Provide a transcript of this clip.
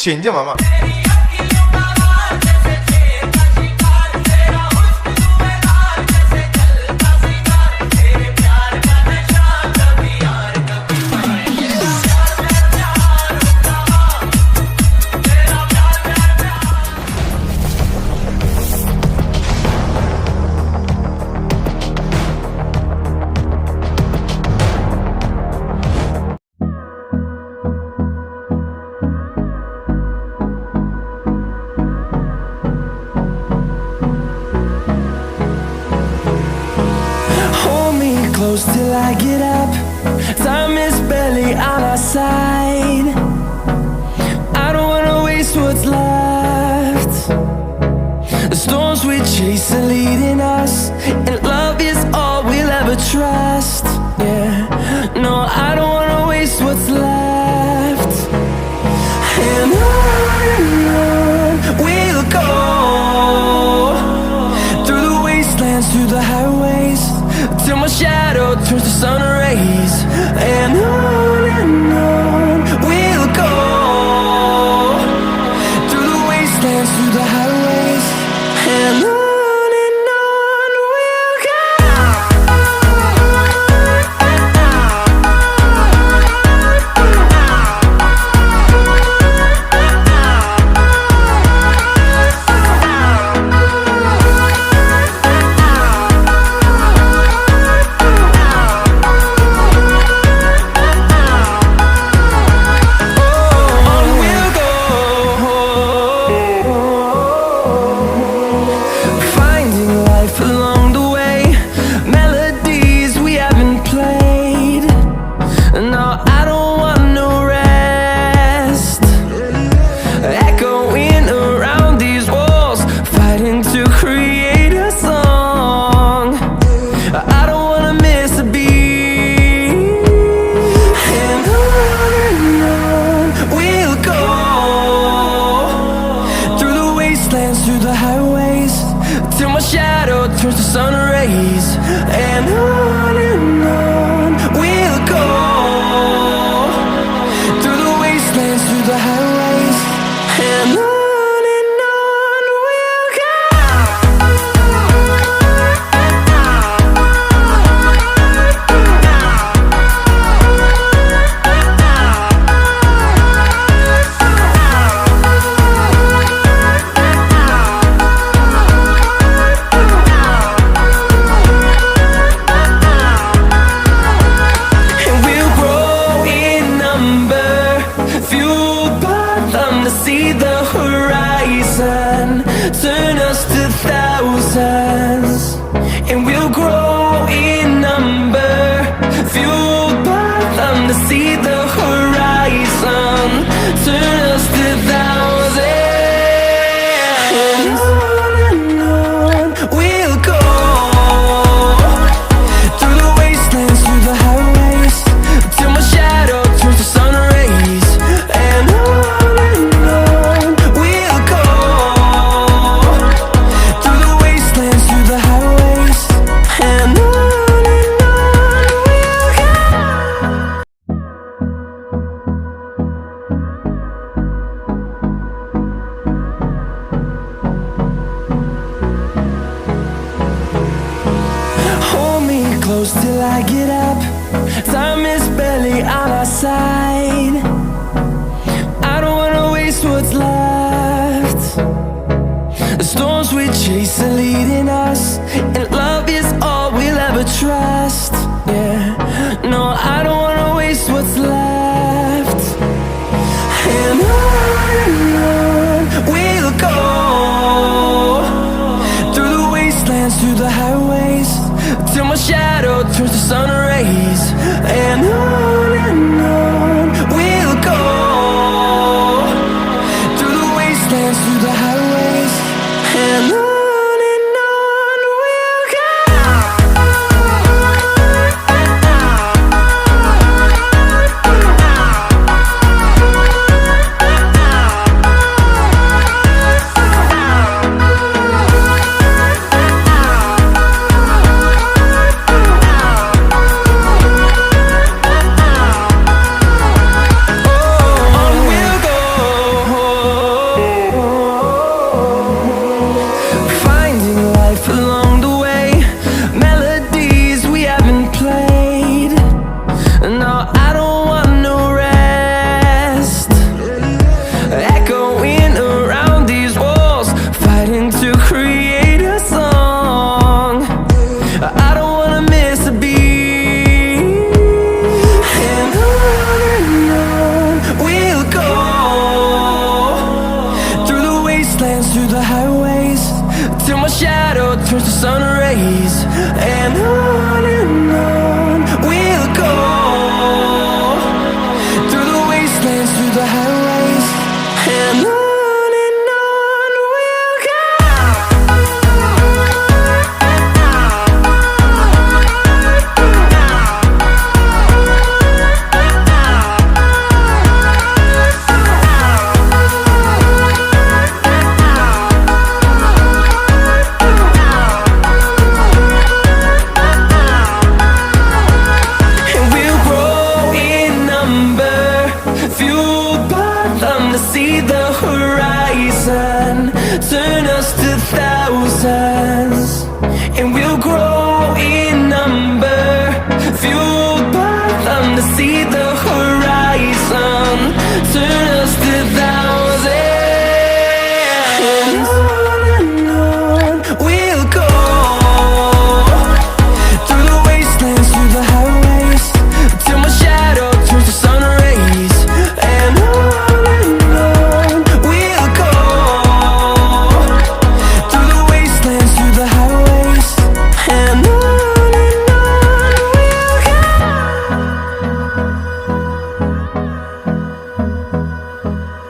change mama. Close till I get up. Time is barely on our side. I don't wanna waste what's left. The storms we chase are leading us, and love is all we'll ever trust. Yeah, no, I don't wanna waste what's left. And on we'll go, through the wastelands, through the highways, till my shadow turns to sun rays. And on we'll go, through the wastelands, through the highways, and on we'll go. Through the highways, till my shadow turns to sun rays. And on we'll go, through the wastelands, through the highways, and on we'll go. See the horizon, turn us to thousands, and we'll grow in number, fueled by them to see the horizon, turn us to thousands, and on we'll go, through the wastelands, through the highways, till my shadow turns to sun rays. And close till I get up. Time is barely on our side. I don't wanna waste what's left. The storms we chase are leading us, and love is all we'll ever trust. Yeah, no, I don't wanna waste what's left. And on we'll go, through the wastelands, through the highways, till my shadow turns to sun rays. And on we'll go, through the wastelands, through the highways, and on we'll go. ways.